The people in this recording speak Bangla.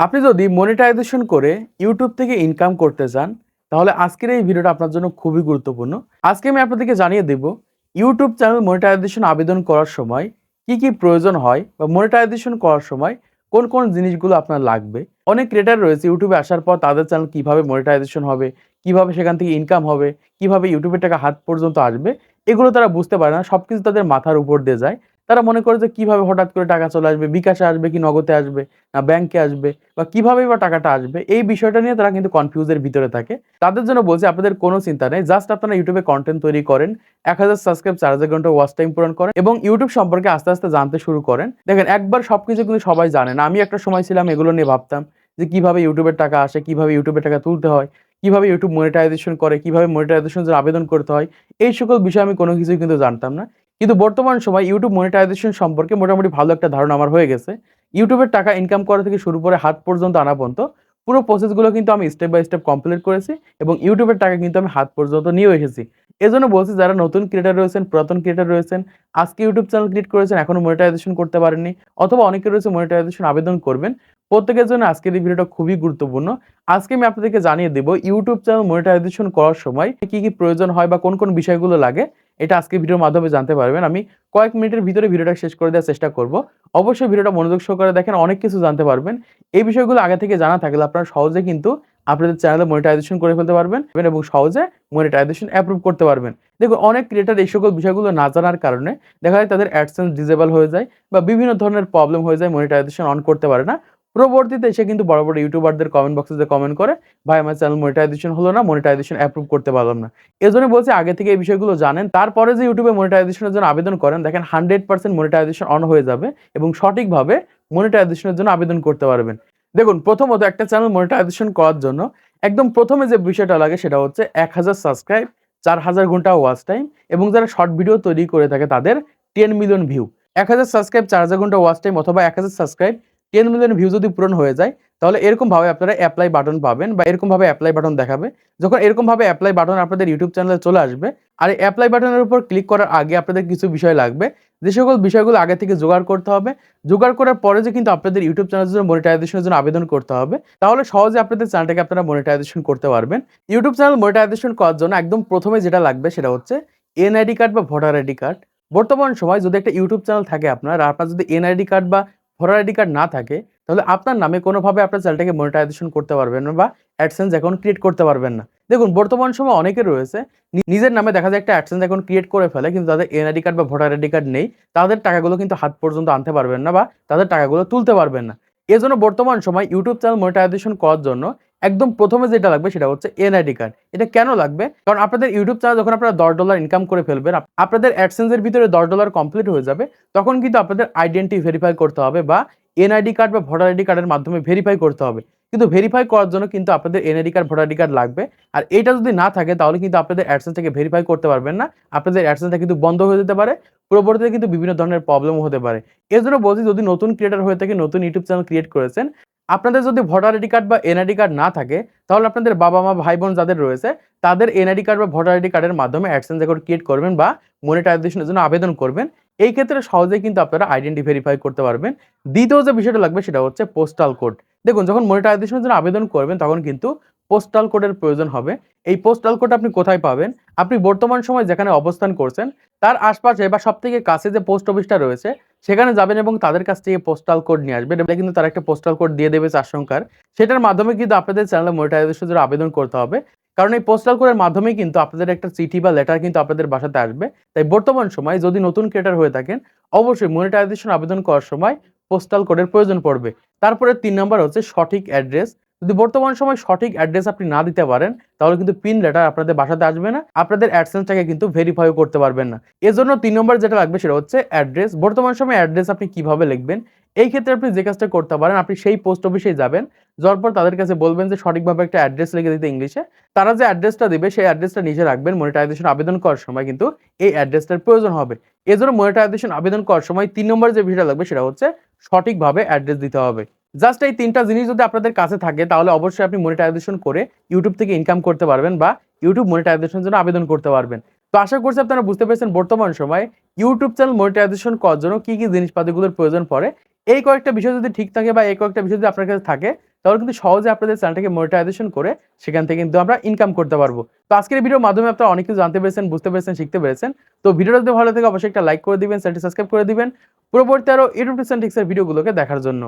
আপনি যদি মনিটাইজেশন করে ইউটিউব থেকে ইনকাম করতে চান, তাহলে আজকের এই ভিডিওটা আপনার জন্য খুবই গুরুত্বপূর্ণ। আজকে আমি আপনাদেরকে জানিয়ে দেব ইউটিউব চ্যানেল মনিটাইজেশন আবেদন করার সময় কি প্রয়োজন হয় বা মনিটাইজেশন করার সময় কোন জিনিসগুলো আপনার লাগবে। অনেক ক্রিয়েটর রয়েছে ইউটিউবে আসার পর তাদের চ্যানেল কিভাবে মনিটাইজেশন হবে, কিভাবে সেখান থেকে ইনকাম হবে, কিভাবে ইউটিউবের টাকা হাত পর্যন্ত আসবে, এগুলো তারা বুঝতে পারে না। সবকিছু তাদের মাথার উপর দিয়ে যায়। তারা মনে করে যে কিভাবে হঠাৎ করে টাকা চলে আসবে, বিকাশে আসবে কি নগদে আসবে, না ব্যাংকে আসবে বা কিভাবেই বা টাকাটা আসবে, এই বিষয়টা নিয়ে তারা কিন্তু কনফিউজের ভিতরে থাকে। তাদের জন্য বলছি আপনাদের কোনো চিন্তা নেই। জাস্ট আপনারা ইউটিউবে কনটেন্ট তৈরি করেন, 1000 সাবস্ক্রাইব, 4000 ঘন্টা ওয়াচ টাইম পূরণ করেন এবং ইউটিউব সম্পর্কে আস্তে আস্তে জানতে শুরু করেন। দেখেন একবার সবকিছু কিন্তু সবাই জানে না। আমি একটা সময় ছিলাম এগুলো নিয়ে ভাবতাম যে কিভাবে ইউটিউবের টাকা আসে, কিভাবে ইউটিউবের টাকা তুলতে হয়, কিভাবে ইউটিউব মনিটাইজেশন করে, কিভাবে মনিটাইজেশন জন্য আবেদন করতে হয়। এই সকল বিষয় আমি কোনো কিছুই কিন্তু জানতাম না। কিন্তু বর্তমান সময় ইউটিউব মনিটাইজেশন সম্পর্কে মোটামুটি ভালো একটা ধারণা আমার হয়ে গেছে। ইউটিউবের টাকা ইনকাম করা থেকে শুরু করে হাত পর্যন্ত আনা পর্যন্ত পুরো প্রসেসগুলো কিন্তু আমি স্টেপ বাই স্টেপ কমপ্লিট করেছি এবং ইউটিউবের টাকা কিন্তু আমি হাত পর্যন্ত নিয়েও এসেছি। এজন্য বলছি যারা নতুন ক্রিয়েটর রয়েছেন, পুরাতন ক্রিয়েটর রয়েছেন, আজকে ইউটিউব চ্যানেল ক্রিয়েট করেছেন, এখনো মনিটাইজেশন করতে পারেননি অথবা অনেকে রয়েছে মনিটাইজেশন আবেদন করবেন। প্রত্যেকের জন্য আজকের এই ভিডিওটা খুবই গুরুত্বপূর্ণ। আজকে আমি আপনাদেরকে জানিয়ে দেব ইউটিউব চ্যানেল মনিটাইজেশন করার সময় কি প্রয়োজন হয় বা কোন বিষয়গুলো লাগে, এটা আজকে ভিডিওর মাধ্যমে জানতে পারবেন। আমি কয়েক মিনিটের ভিতরে ভিডিওটা শেষ করে দেওয়ার চেষ্টা করব। অবশ্যই ভিডিওটা মনোযোগ সহকারে দেখেন, অনেক কিছু জানতে পারবেন। এই বিষয়গুলো আগে থেকে জানা থাকলে আপনারা সহজে কিন্তু আপনাদের চ্যানেলে মনিটাইজেশন করে ফেলতে পারবেন এবং সহজে মনিটাইজেশন অ্যাপ্রুভ করতে পারবেন। দেখুন অনেক ক্রিয়েটর এই সকল বিষয়গুলো না জানার কারণে দেখা যায় তাদের অ্যাডসেন্স ডিসেবল হয়ে যায় বা বিভিন্ন ধরনের প্রবলেম হয়ে যায়, মনিটাইজেশন অন করতে পারে না। পরবর্তীতে এসে কিন্তু বড় ইউটিউবারদের কমেন্ট বক্সে যে কমেন্ট করে, "ভাই আমার চ্যানেল মনিটাইজেশন হলো না, মনিটাইজেশন অ্যাপ্রুভ করতে পারলাম না।" এজন্য বলছি আগে থেকে এই বিষয়গুলো জানেন। তারপরে যে ইউটিউবে মনিটাইজেশনের জন্য আবেদন করেন, দেখেন 100% মনিটাইজেশন অন হয়ে যাবে এবং সঠিকভাবে মনিটাইজেশনের জন্য আবেদন করতে পারবেন। দেখুন প্রথমত একটা চ্যানেল মনিটাইজেশন করার জন্য একদম প্রথমে যে বিষয়টা লাগে সেটা হচ্ছে 1000 সাবস্ক্রাইব, 4000 ঘন্টা ওয়াচ টাইম এবং যারা শর্ট ভিডিও তৈরি করে থাকে তাদের 10 মিলিয়ন ভিউ। 1000 সাবস্ক্রাইব, 4000 ঘন্টা ওয়াচ টাইম অথবা 1000 সাবস্ক্রাইব, 10 মিলিয়ন ভিউ যদি পূরণ হয়ে যায়, তাহলে এরকমভাবে আপনারা এপ্লাই বাটন পাবেন বা এরকমভাবে এপ্লাই বাটন দেখাবে। যখন এরকমভাবে এপ্লাই বাটন আপনাদের ইউটিউব চ্যানেলে চলে আসবে, আর এই এপ্লাই বাটনের উপর ক্লিক করার আগে আপনাদের কিছু বিষয় লাগবে। যে সকল বিষয়গুলো আগে থেকে জোগাড় করতে হবে। জোগাড় করার পরে যে কিন্তু আপনাদের ইউটিউব চ্যানেলের জন্য মনিটাইজেশনের জন্য আবেদন করতে হবে। তাহলে সহজে আপনাদের চ্যানেলটাকে আপনারা মনিটাইজেশন করতে পারবেন। ইউটিউব চ্যানেল মনিটাইজেশন করার জন্য একদম প্রথমে যেটা লাগবে সেটা হচ্ছে এনআইডি কার্ড বা ভোটার আইডি কার্ড। বর্তমান সময় যদি একটা ইউটিউব চ্যানেল থাকে আপনার, আর আপনার যদি এনআইডি কার্ড বা ভোটার আইডি কার্ড না থাকে, তাহলে আপনার নামে কোনোভাবে আপনার চ্যানেলটাকে মনিটাইজেশন করতে পারবেন না বা অ্যাডসেন্স অ্যাকাউন্ট ক্রিয়েট করতে পারবেন না। দেখুন বর্তমান সময় অনেকে রয়েছে নিজের নামে দেখা যায় একটা অ্যাডসেন্স অ্যাকাউন্ট ক্রিয়েট করে ফেলে, কিন্তু তাদের এনআইডি কার্ড বা ভোটার আইডি কার্ড নেই। তাদের টাকাগুলো কিন্তু হাত পর্যন্ত আনতে পারবেন না বা তাদের টাকাগুলো তুলতে পারবেন না। এজন্য বর্তমান সময় ইউটিউব চ্যানেল মনিটাইজেশন করার জন্য একদম প্রথমে যেটা লাগবে সেটা হচ্ছে এনআইডি কার্ড। এটা কেন লাগবে? কারণ আপনাদের ইউটিউব চ্যানেল যখন আপনারা $10 ইনকাম করে ফেলবেন, আপনাদের অ্যাডসেন্স এর ভিতরে $10 কমপ্লিট হয়ে যাবে, তখন কিন্তু আপনাদের আইডেন্টি ভেরিফাই করতে হবে বা এনআইডি কার্ড বা ভোটার আইডি কার্ডের মাধ্যমে ভেরিফাই করতে হবে। কিন্তু ভেরিফাই করার জন্য কিন্তু আপনাদের NID card, voter ID card লাগবে। আর এইটা যদি না থাকে তাহলে কিন্তু আপনাদের অ্যাডসেন্স থেকে ভেরিফাই করতে পারবেন না। আপনাদের অ্যাডসেন্সটা কিন্তু বন্ধ হয়ে যেতে পারে। পরবর্তীতে কিন্তু বিভিন্ন ধরনের প্রবলেমও হতে পারে। এজন্য বলছি যদি নতুন ক্রিয়েটর হয়ে থাকেন, নতুন ইউটিউব চ্যানেল ক্রিয়েট করেছেন, আপনাদের যদি ভোটার আইডি কার্ড বা এনআইডি কার্ড না থাকে, তাহলে আপনাদের বাবা-মা, ভাই-বোন যাদের রয়েছে তাদের এনআইডি কার্ড বা ভোটার আইডি কার্ডের মাধ্যমে অ্যাডসেন্স অ্যাকাউন্ট ক্রিয়েট করবেন বা মনিটাইজেশনের জন্য আবেদন করবেন। এই ক্ষেত্রে সহজেই কিন্তু আপনারা আইডেন্টি ভেরিফাই করতে পারবেন। দ্বিতীয় যে বিষয়টা লাগবে সেটা হচ্ছে পোস্টাল কোড। দেখুন যখন মনিটাইজেশনের জন্য আবেদন করবেন তখন কিন্তু পোস্টাল কোডের প্রয়োজন হবে। এই পোস্টাল কোড আপনি কোথায় পাবেন? আপনি বর্তমান সময়ে যেখানে অবস্থান করছেন তার আশপাশে বা সবথেকে কাছে যে পোস্ট অফিসটা রয়েছে সেখানে যাবেন এবং তাদের কাছ থেকে পোস্টাল কোড নিয়ে আসবেন। এটা কিন্তু তারা একটা পোস্টাল কোড দিয়ে দেবে ৪ সংখ্যার। সেটার মাধ্যমে কিন্তু আপনাদের চ্যানেলে মনিটাইজেশনের জন্য আবেদন করতে হবে। কারণ এই পোস্টাল কোডের মাধ্যমেই কিন্তু আপনাদের একটা চিঠি বা লেটার কিন্তু আপনাদের বাসাতে আসবে। তাই বর্তমান সময়ে যদি নতুন ক্রিয়েটর হয়ে থাকেন, অবশ্যই মনিটাইজেশন আবেদন করার সময় পোস্টাল কোডের প্রয়োজন পড়বে। তারপরে ৩ নাম্বার হচ্ছে সঠিক অ্যাড্রেস। যদি বর্তমান সময়ে সঠিক অ্যাড্রেস আপনি না দিতে পারেন, তাহলে কিন্তু পিন লেটার আপনাদের বাসাতে আসবে না। আপনাদের অ্যাডসেন্সটাকে কিন্তু ভেরিফাইও করতে পারবেন না। এজন্য ৩ নম্বর যেটা লাগবে সেটা হচ্ছে অ্যাড্রেস। বর্তমান সময়ে অ্যাড্রেস আপনি কিভাবে লিখবেন? এই ক্ষেত্রে আপনি যে কাজটা করতে পারেন, আপনি সেই পোস্ট অফিসেই যাবেন। যাওয়ার পর তাদের কাছে বলবেন যে সঠিকভাবে একটা অ্যাড্রেস লিখে দিতে ইংলিশে। তারা যে অ্যাড্রেসটা দিবে সেই অ্যাড্রেসটা নিচে রাখবেন। মনিটাইজেশন আবেদন করার সময় কিন্তু এই অ্যাড্রেসটার প্রয়োজন হবে। এজন্য মনিটাইজেশন আবেদন করার সময় ৩ নম্বর যে বিষয়টা লাগবে সেটা হচ্ছে সঠিকভাবে অ্যাড্রেস দিতে হবে। জাস্ট এই ৩ টা জিনিস যদি আপনাদের কাছে থাকে তাহলে অবশ্যই আপনি মনিটাইজেশন করে ইউটিউব থেকে ইনকাম করতে পারবেন বা ইউটিউব মনিটাইজেশনের জন্য আবেদন করতে পারবেন। তো আশা করছি আপনারা বুঝতে পেরেছেন বর্তমান সময়ে ইউটিউব চ্যানেল মনিটাইজেশন করার জন্য কি জিনিসপাতিগুলোর প্রয়োজন পড়ে। এই কয়েকটা বিষয় যদি ঠিক থাকে বা এই কয়েকটা বিষয় যদি আপনার কাছে থাকে, তাহলে কিন্তু সহজে আপনাদের চ্যানেলটাকে মনিটাইজেশন করে সেখান থেকে কিন্তু আমরা ইনকাম করতে পারবো। তো আজকের এই ভিডিওর মাধ্যমে আপনারা অনেক কিছু জানতে পেরেছেন, বুঝতে পেরেছেন, শিখতে পেরেছেন। তো ভিডিওটা যদি ভালো লাগে অবশ্যই একটা লাইক করে দিবেন, চ্যানেলটি সাবস্ক্রাইব করে দিবেন পরবর্তী আরো ইউটিউব টিপস এন্ড ট্রিক্স এর ভিডিওগুলোকে দেখার জন্য।